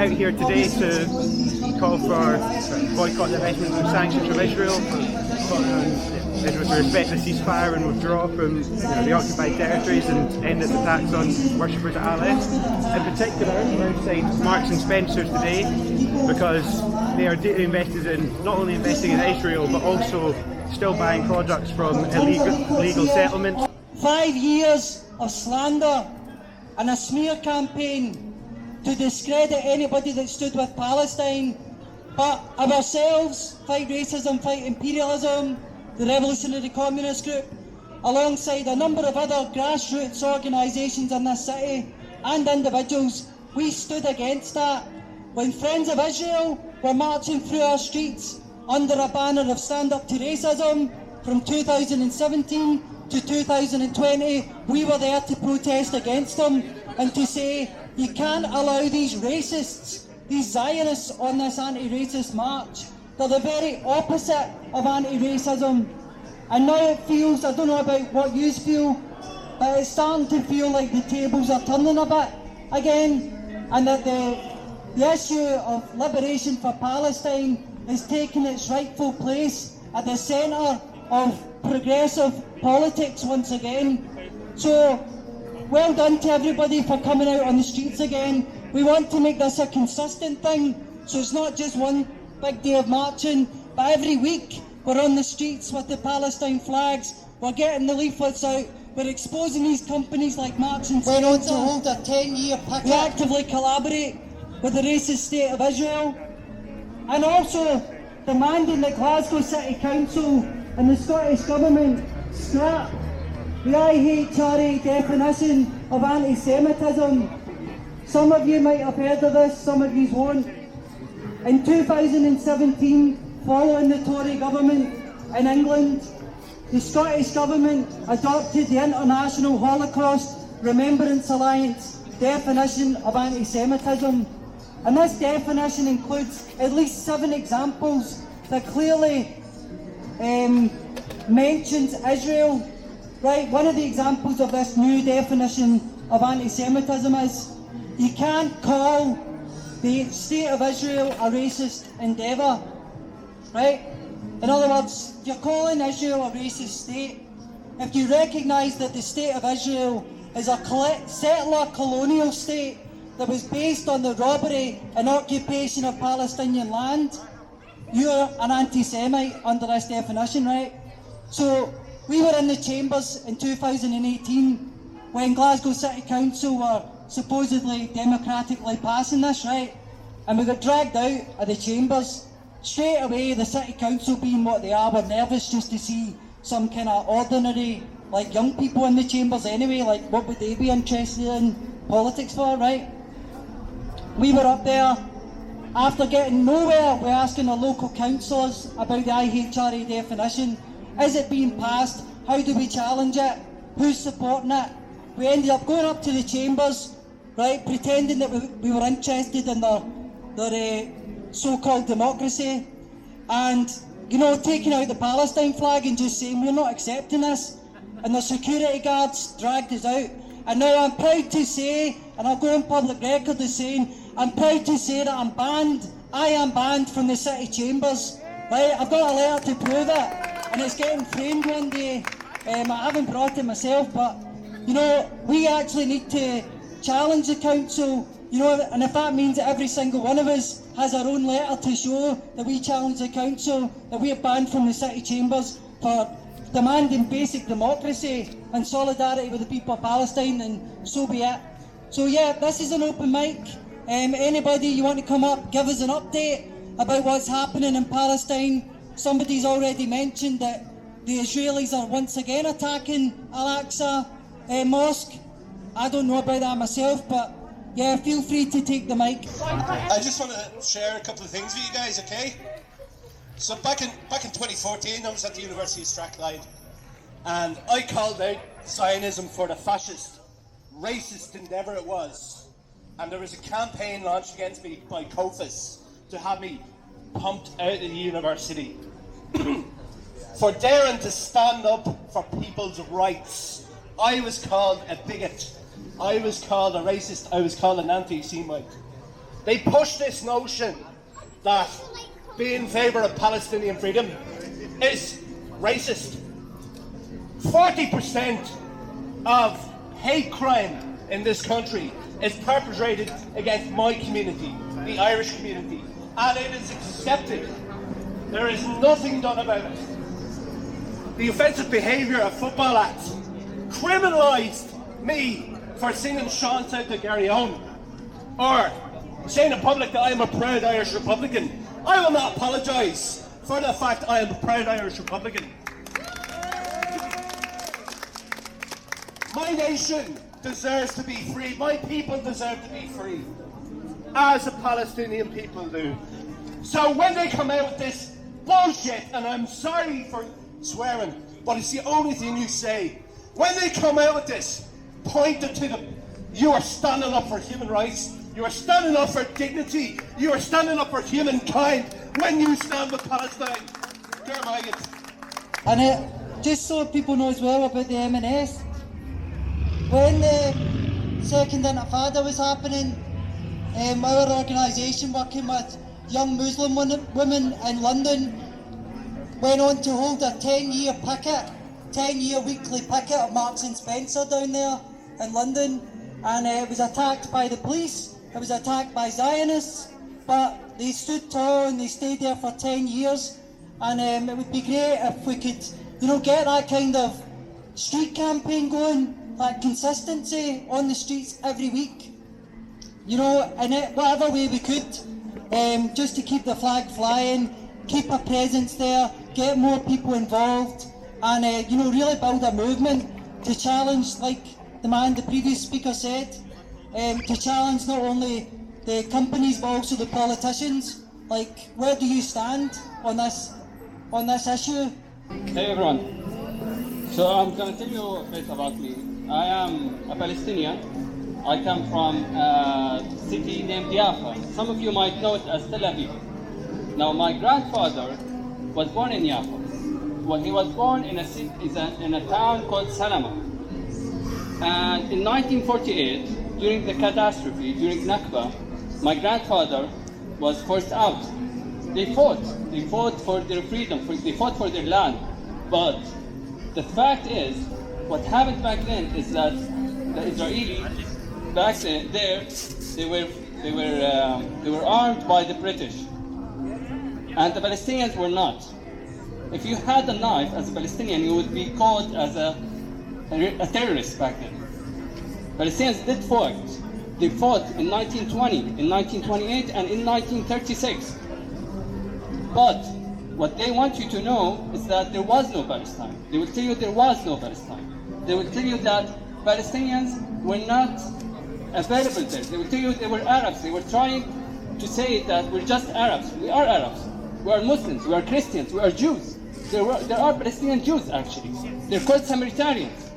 out here today to call for boycott the investment of sanctions from Israel, for Israel to respect the ceasefire and withdraw from the occupied territories and end its attacks on worshippers at Aleph. In particular, we're outside Marks and Spencer's today because they are deeply invested in not only investing in Israel but also still buying products from illegal settlements. 5 years of slander and a smear campaign to discredit anybody that stood with Palestine, but ourselves, Fight Racism, Fight Imperialism, the Revolutionary Communist Group, alongside a number of other grassroots organisations in this city and individuals, we stood against that. When Friends of Israel were marching through our streets under a banner of Stand Up to Racism from 2017 to 2020, we were there to protest against them and to say you can't allow these racists, these Zionists on this anti-racist march. They're the very opposite of anti-racism. And now it feels, I don't know about what you feel, but it's starting to feel like the tables are turning a bit again, and that the issue of liberation for Palestine is taking its rightful place at the centre of progressive politics once again. So, well done to everybody for coming out on the streets again. We want to make this a consistent thing, so it's not just one big day of marching, but every week we're on the streets with the Palestine flags, we're getting the leaflets out, we're exposing these companies like Marks and Spencer. We're on to hold a 10-year picket. We actively collaborate with the racist state of Israel, and also demanding that Glasgow City Council and the Scottish Government scrap the IHRA definition of anti-Semitism. Some of you might have heard of this, some of you won't. In 2017, following the Tory government in England, the Scottish Government adopted the International Holocaust Remembrance Alliance definition of anti-Semitism. And this definition includes at least 7 examples that clearly mentions Israel. Right, one of the examples of this new definition of anti-Semitism is you can't call the state of Israel a racist endeavour. Right? In other words, you're calling Israel a racist state if you recognise that the state of Israel is a settler colonial state that was based on the robbery and occupation of Palestinian land. You're an anti-Semite under this definition, right? So we were in the chambers in 2018 when Glasgow City Council were supposedly democratically passing this, right? And we got dragged out of the chambers. Straight away, the City Council, being what they are, were nervous just to see some kind of ordinary, like young people in the chambers anyway. Like, what would they be interested in politics for, right? We were up there. After getting nowhere, we're asking our local councillors about the IHRA definition. Is it being passed? How do we challenge it? Who's supporting it? We ended up going up to the chambers, right, pretending that we were interested in their so-called democracy, and, taking out the Palestine flag and just saying we're not accepting this. And the security guards dragged us out. And now I'm proud to say, and I'll go on public record as saying, I'm proud to say that I'm banned. I am banned from the city chambers. Right, I've got a letter to prove it, and it's getting framed one day. I haven't brought it myself, but we actually need to challenge the council. And if that means that every single one of us has our own letter to show that we challenge the council, that we are banned from the city chambers for demanding basic democracy and solidarity with the people of Palestine, then so be it. So yeah, this is an open mic. Anybody you want to come up, give us an update about what's happening in Palestine. Somebody's already mentioned that the Israelis are once again attacking Al-Aqsa Mosque. I don't know about that myself, but yeah, feel free to take the mic. I just want to share a couple of things with you guys, okay? So back in 2014, I was at the University of Strathclyde, and I called out Zionism for the fascist, racist endeavour it was. And there was a campaign launched against me by COFAS to have me pumped out of the university for daring to stand up for people's rights. I was called a bigot, I was called a racist, I was called an anti-Semite. They push this notion that being in favour of Palestinian freedom is racist. 40% of hate crime in this country is perpetrated against my community, the Irish community, and it is accepted. There is nothing done about it. The offensive behaviour of football acts criminalised me for singing Sean Said to Gary Owen, or saying in public that I am a proud Irish Republican. I will not apologise for the fact I am a proud Irish Republican. My nation deserves to be free. My people deserve to be free, as the Palestinian people do. So when they come out with this bullshit, and I'm sorry for swearing, but it's the only thing you say. When they come out with this, point it to them. You are standing up for human rights. You are standing up for dignity. You are standing up for humankind when you stand with Palestine. And just so people know as well about the M&S, when the Second Intifada was happening, our organisation, working with young Muslim women in London, went on to hold a 10-year weekly picket of Marks and Spencer down there in London, and it was attacked by the police, it was attacked by Zionists, but they stood tall and they stayed there for 10 years, and it would be great if we could, get that kind of street campaign going, that consistency on the streets every week, in whatever way we could, just to keep the flag flying, keep a presence there, get more people involved, and really build a movement to challenge, like the previous speaker said, to challenge not only the companies but also the politicians. Like, where do you stand on this issue? Hey everyone. So I'm going to tell you a bit about me. I am a Palestinian. I come from a city named Jaffa. Some of you might know it as Tel Aviv. Now, my grandfather was born in Jaffa. Well, he was born in a town called Salama. And in 1948, during the catastrophe, during Nakba, my grandfather was forced out. They fought for their freedom, they fought for their land. But the fact is, what happened back then is that the Israelis back there, they were armed by the British, and the Palestinians were not. If you had a knife as a Palestinian, you would be called as a terrorist back then. Palestinians did fight. They fought in 1920, in 1928, and in 1936. But what they want you to know is that there was no Palestine. They will tell you there was no Palestine. They will tell you that Palestinians were not available there. They will tell you they were Arabs. They were trying to say that we're just Arabs. We are Arabs. We are Muslims. We are Christians. We are Jews. There are Palestinian Jews, actually. They're called Samaritans.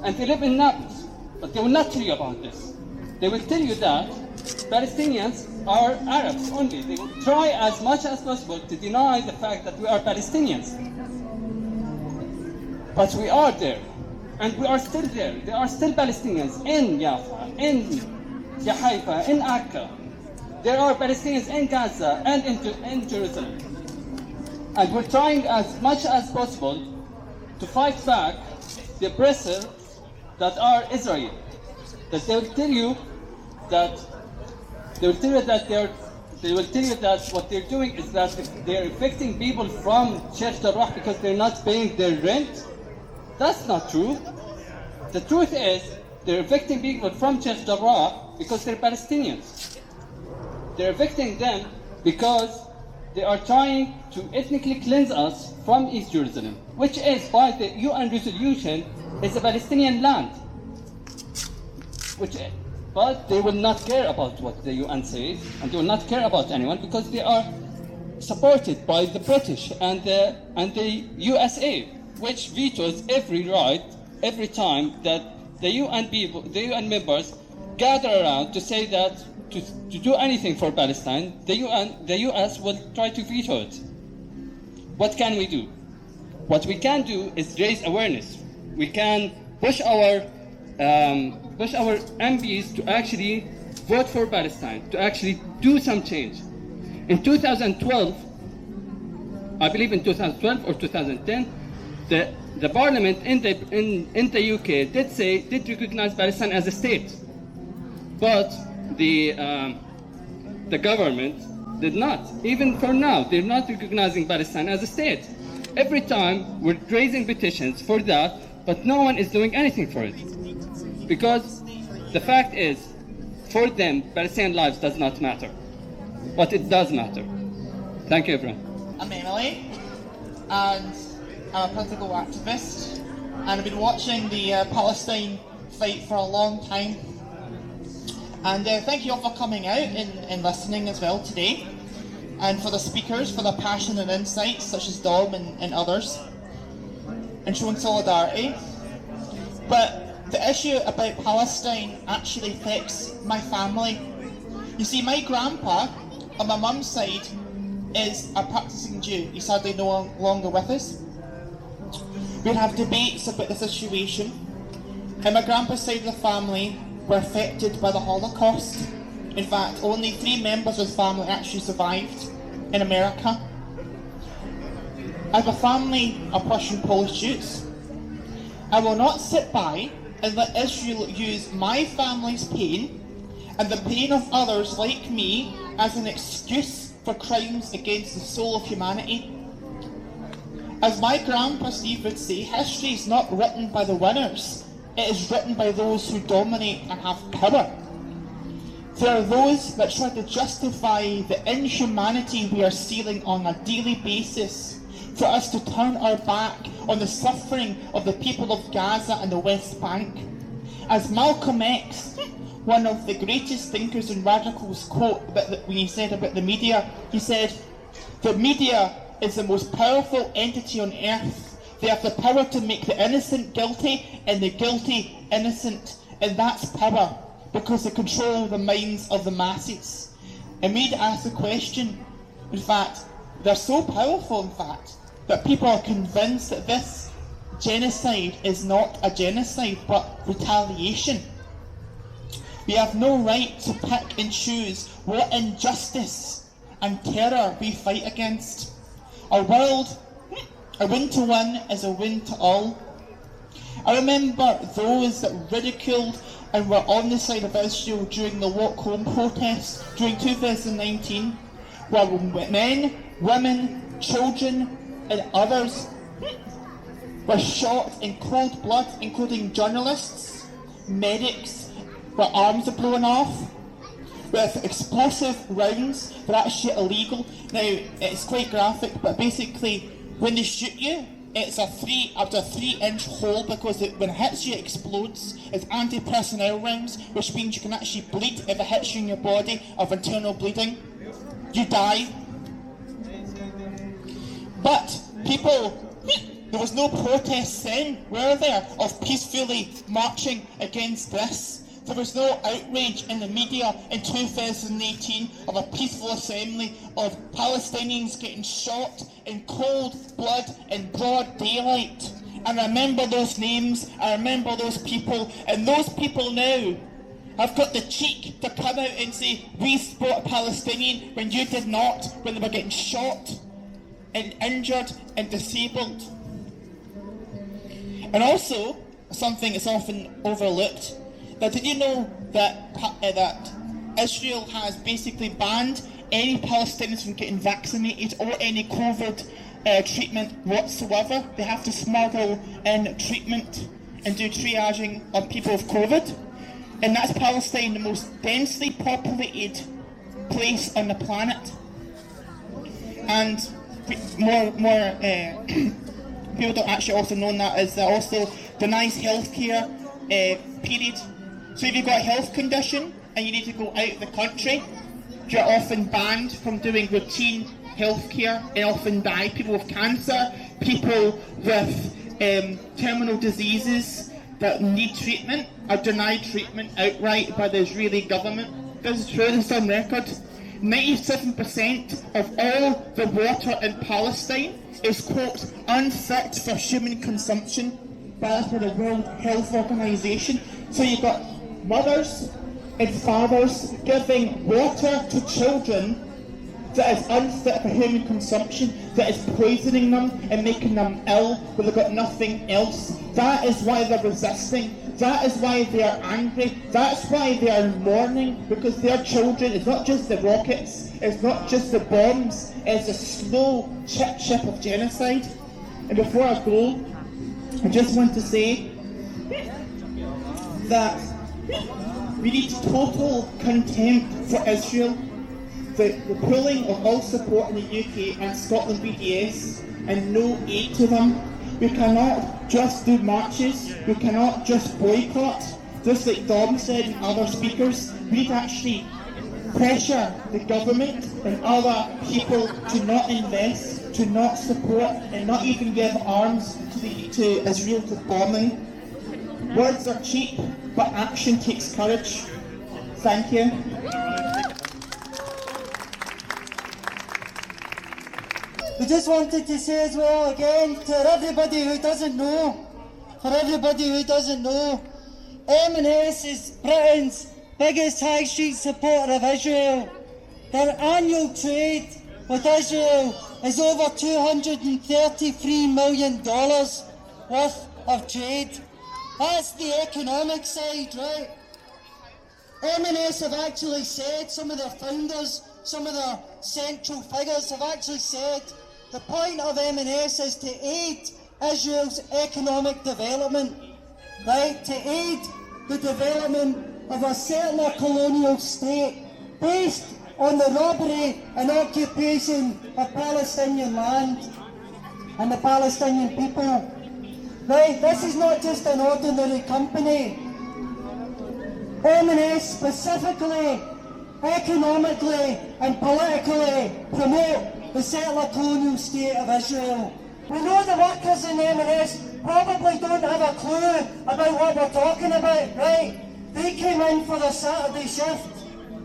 And they live in Naples. But they will not tell you about this. They will tell you that Palestinians are Arabs only. They will try as much as possible to deny the fact that we are Palestinians. But we are there. And we are still there. There are still Palestinians in Jaffa, in Haifa, in Akka. There are Palestinians in Gaza and in Jerusalem. And we're trying as much as possible to fight back the oppressors that are Israel. That they will tell you that what they're doing is that they're evicting people from Sheikh Jarrah because they're not paying their rent. That's not true. The truth is, they're evicting people from Sheikh Jarrah because they're Palestinians. They're evicting them because they are trying to ethnically cleanse us from East Jerusalem, which is, by the UN resolution, is a Palestinian land. But they will not care about what the UN says, and they will not care about anyone because they are supported by the British and the USA, which vetoes every right every time that the UN members gather around to say that to do anything for Palestine, the US will try to veto it. What can we do? What we can do is raise awareness. We can push our MPs to actually vote for Palestine, to actually do some change. In 2012, I believe in 2012 or 2010, the parliament in the UK did recognize Palestine as a state, but the government did not. Even for now, they're not recognizing Palestine as a state. Every time we're raising petitions for that, but no one is doing anything for it, because the fact is, for them, Palestinian lives does not matter, but it does matter. Thank you, everyone. I'm Emily, and I'm a political activist, and I've been watching the Palestine fight for a long time. And thank you all for coming out and listening as well today, and for the speakers, for their passion and insights, such as Dom and others, and showing solidarity. But the issue about Palestine actually affects my family. You see, my grandpa, on my mum's side, is a practicing Jew. He's sadly no longer with us. We'll have debates about the situation. And my grandpa's side of the family were affected by the Holocaust. In fact, only 3 members of his family actually survived in America. As a family of Russian Polish Jews, I will not sit by and let Israel use my family's pain and the pain of others like me as an excuse for crimes against the soul of humanity. As my grandpa Steve would say, history is not written by the winners, it is written by those who dominate and have power. There are those that try to justify the inhumanity we are seeing on a daily basis for us to turn our back on the suffering of the people of Gaza and the West Bank. As Malcolm X, one of the greatest thinkers and radicals, quote when he said about the media, he said, "The media is the most powerful entity on earth. They have the power to make the innocent guilty and the guilty innocent, and that's power, because they control the minds of the masses." And me to ask the question, in fact, they're so powerful, in fact, that people are convinced that this genocide is not a genocide, but retaliation. We have no right to pick and choose what injustice and terror we fight against. Our world, a win to one is a win to all. I remember those that ridiculed and were on the side of Israel during the Walk Home protests during 2019, where men, women, children and others were shot in cold blood, including journalists, medics, where arms are blown off, with explosive rounds that are actually illegal. Now, it's quite graphic, but basically, when they shoot you, it's up to a 3-inch hole, because when it hits you, it explodes. It's anti-personnel rounds, which means you can actually bleed if it hits you in your body of internal bleeding. You die. But people, there was no protests then, were there, of peacefully marching against this? There was no outrage in the media in 2018 of a peaceful assembly of Palestinians getting shot in cold blood in broad daylight. And I remember those names, I remember those people, and those people now have got the cheek to come out and say, "We support a Palestinian," when you did not, when they were getting shot and injured and disabled. And also, something that's often overlooked, now, did you know that Israel has basically banned any Palestinians from getting vaccinated or any COVID treatment whatsoever? They have to smuggle in treatment and do triaging on people with COVID. And that's Palestine, the most densely populated place on the planet. And more people don't actually also know that is also denies healthcare period. So if you've got a health condition and you need to go out of the country, you're often banned from doing routine healthcare and often die. People with cancer, people with terminal diseases that need treatment are denied treatment outright by the Israeli government. This is true, this is on record. 97% of all the water in Palestine is, quote, unfit for human consumption by the World Health Organization. So you've got mothers and fathers giving water to children that is unfit for human consumption, that is poisoning them and making them ill when they've got nothing else. That is why they're resisting. That is why they are angry. That's why they are mourning, because their children, it's not just the rockets, it's not just the bombs, it's a slow chip of genocide. And before I go, I just want to say that we need total contempt for Israel, the pulling of all support in the UK and Scotland BDS and no aid to them. We cannot just do marches, we cannot just boycott, just like Dom said and other speakers. We need to actually pressure the government and other people to not invest, to not support and not even give arms to Israel to bombing. Words are cheap, but action takes courage. Thank you. We just wanted to say as well again to everybody who doesn't know, M&S is Britain's biggest high street supporter of Israel. Their annual trade with Israel is over $233 million worth of trade. That's the economic side, right? M&S have actually said, some of their founders, some of their central figures have actually said the point of M&S is to aid Israel's economic development, right? To aid the development of a settler colonial state based on the robbery and occupation of Palestinian land and the Palestinian people. Right, this is not just an ordinary company. M&S specifically, economically and politically promote the settler colonial state of Israel. We know the workers in M&S probably don't have a clue about what we're talking about, right? They came in for the Saturday shift,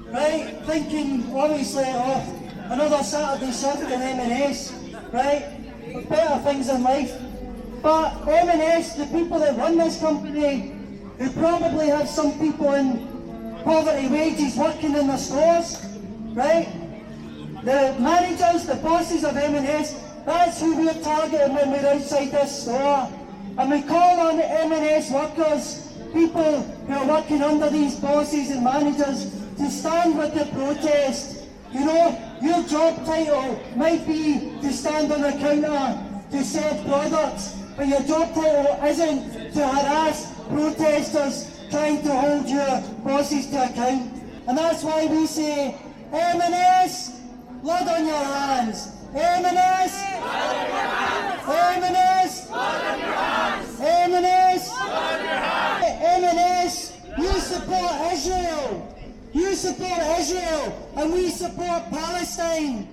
right? Thinking, obviously, of another Saturday shift in M&S, right? Better things in life. But M&S, the people that run this company, who probably have some people in poverty wages working in the stores, right? The managers, the bosses of M&S, that's who we're targeting when we're outside this store. And we call on M&S workers, people who are working under these bosses and managers, to stand with the protest. You know, your job title might be to stand on the counter to sell products, but your job title isn't to harass protesters trying to hold your bosses to account. And that's why we say, M&S, blood on your hands. M&S, M&S, M&S, M&S, you support Israel. You support Israel, and we support Palestine.